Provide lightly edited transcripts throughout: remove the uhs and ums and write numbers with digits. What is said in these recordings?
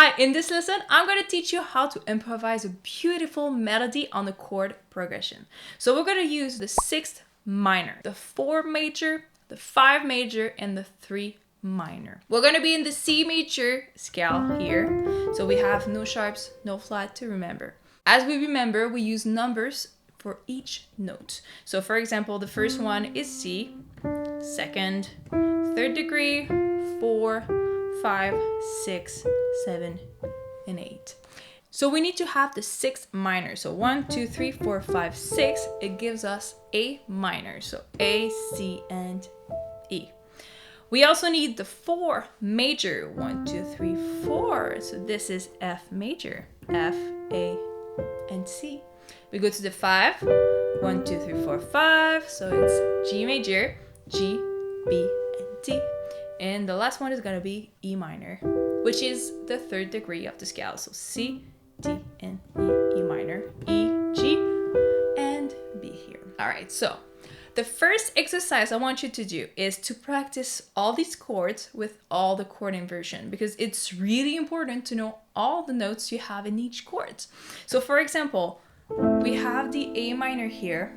Hi, in this lesson, I'm going to teach you how to improvise a beautiful melody on the chord progression. So we're going to use the 6th minor, the 4 major, the 5 major, and the 3 minor. We're going to be in the C major scale here. So we have no sharps, no flat to remember. As we remember, we use numbers for each note. So for example, the first one is C, second, third degree, 4, 5, 6, 7, and 8. So we need to have the 6th minor. So 1, 2, 3, 4, 5, 6. It gives us A minor. So A, C, and E. We also need the 4 major. 1, 2, 3, 4. So this is F major. F, A, and C. We go to the 5. 1, 2, 3, 4, 5. So it's G major, G, B, and D. And the last one is going to be E minor, which is the 3rd degree of the scale. So C, D, and E minor, E, G, and B here. All right, so the first exercise I want you to do is to practice all these chords with all the chord inversion, because it's really important to know all the notes you have in each chord. So for example, we have the A minor here,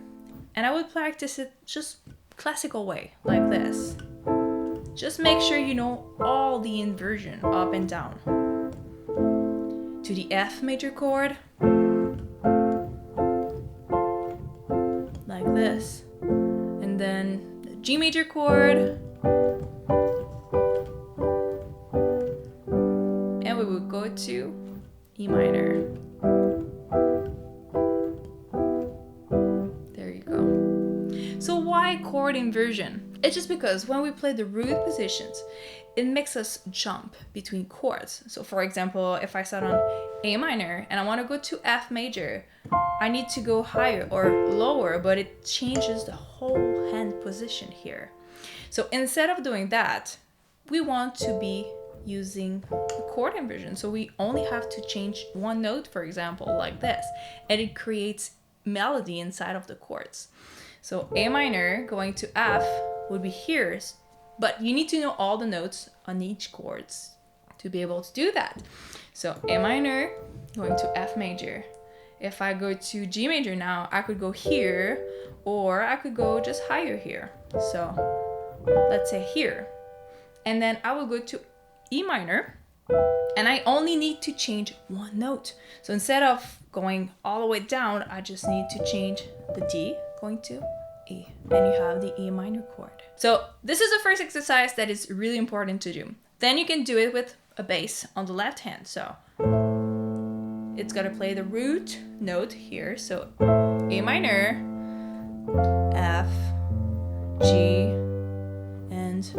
and I would practice it just classical way, like this. Just make sure you know all the inversion up and down. To the F major chord, like this. And then the G major chord. And we will go to E minor. There you go. So why chord inversion? It's just because when we play the root positions, it makes us jump between chords. So for example, if I start on A minor and I want to go to F major, I need to go higher or lower, but it changes the whole hand position here. So instead of doing that, we want to be using the chord inversion. So we only have to change one note, for example, like this, and it creates melody inside of the chords. So A minor going to F would be here, but you need to know all the notes on each chords to be able to do that. So A minor going to F major. If I go to G major now, I could go here, or I could go just higher here. So let's say here. And then I will go to E minor, and I only need to change one note. So instead of going all the way down, I just need to change the D going to E, and you have the E minor chord. So this is the first exercise that is really important to do. Then you can do it with a bass on the left hand. So it's gonna play the root note here. So A minor, F, G, and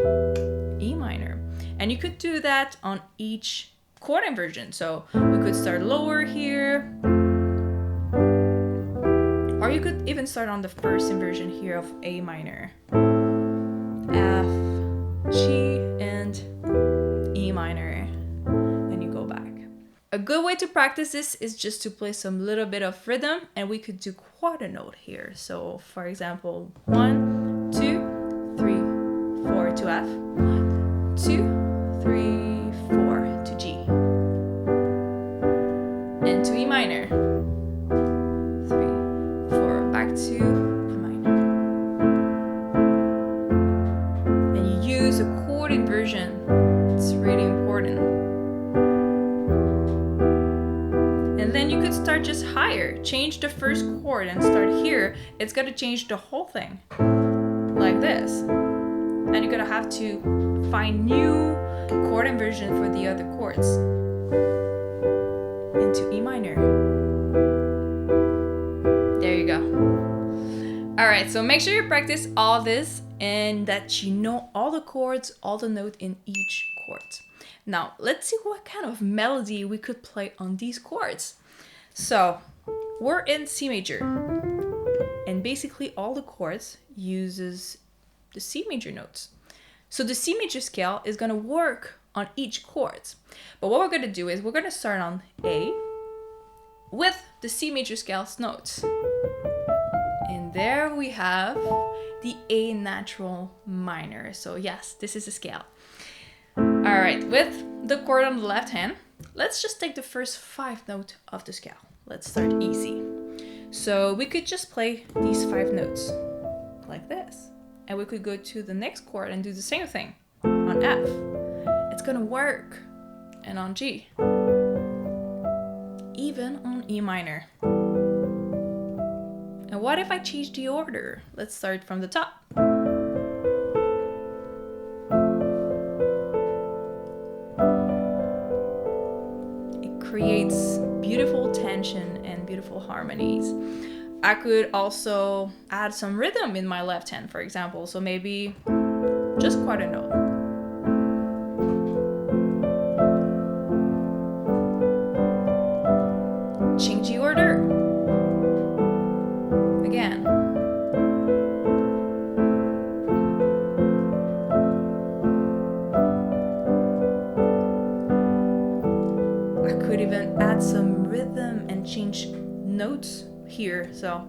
E minor. And you could do that on each chord inversion. So we could start lower here, or you could even start on the first inversion here of A minor. F, G, and E minor. And you go back. A good way to practice this is just to play some little bit of rhythm, and we could do quarter note here. So for example, 1, 2, 3, 4 to F. 1, 2, 3, 4 to G. And to E minor. To E minor. And you use a chord inversion. It's really important. And then you could start just higher. Change the first chord and start here. It's going to change the whole thing. Like this. And you're going to have to find new chord inversion for the other chords. Into E minor. There you go. All right, so make sure you practice all this and that you know all the chords, all the notes in each chord. Now, let's see what kind of melody we could play on these chords. So, we're in C major, and basically all the chords uses the C major notes. So the C major scale is gonna work on each chord. But what we're gonna do is we're gonna start on A with the C major scale's notes. And there we have the A natural minor. So yes, this is a scale. All right, with the chord on the left hand, let's just take the first 5 notes of the scale. Let's start easy. So we could just play these 5 notes like this. And we could go to the next chord and do the same thing on F. It's gonna work. And on G. Even on E minor. And what if I change the order? Let's start from the top. It creates beautiful tension and beautiful harmonies. I could also add some rhythm in my left hand, for example. So maybe just quarter note. Change the order. Again. I could even add some rhythm and change notes here, so.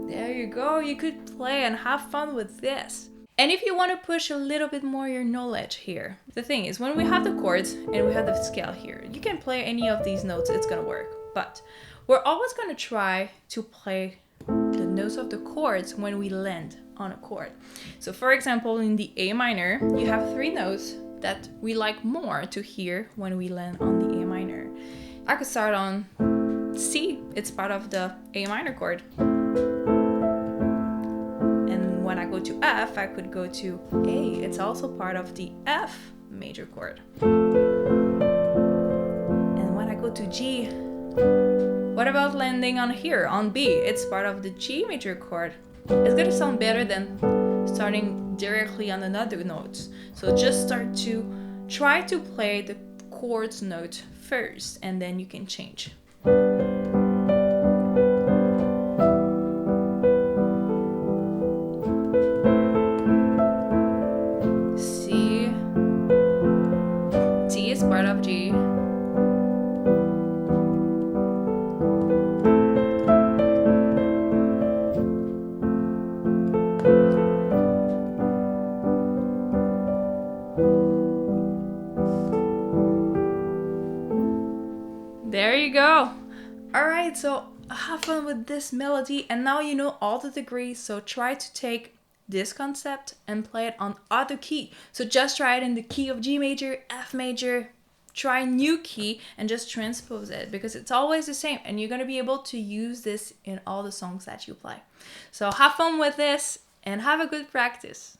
There you go, you could play and have fun with this. And if you want to push a little bit more your knowledge here, the thing is, when we have the chords and we have the scale here, you can play any of these notes, it's gonna work. But we're always gonna try to play the notes of the chords when we land on a chord. So for example, in the A minor, you have 3 notes that we like more to hear when we land on the A minor. I could start on C, it's part of the A minor chord. When I go to F, I could go to A. It's also part of the F major chord. And when I go to G, what about landing on here, on B? It's part of the G major chord. It's gonna sound better than starting directly on another note. So just try to play the chords note first, and then you can change. Part of G. There you go. Alright, so have fun with this melody, and now you know all the degrees, so try to take this concept and play it on other key. So just try it in the key of G major, F major, try a new key and just transpose it, because it's always the same and you're going to be able to use this in all the songs that you play. So have fun with this and have a good practice.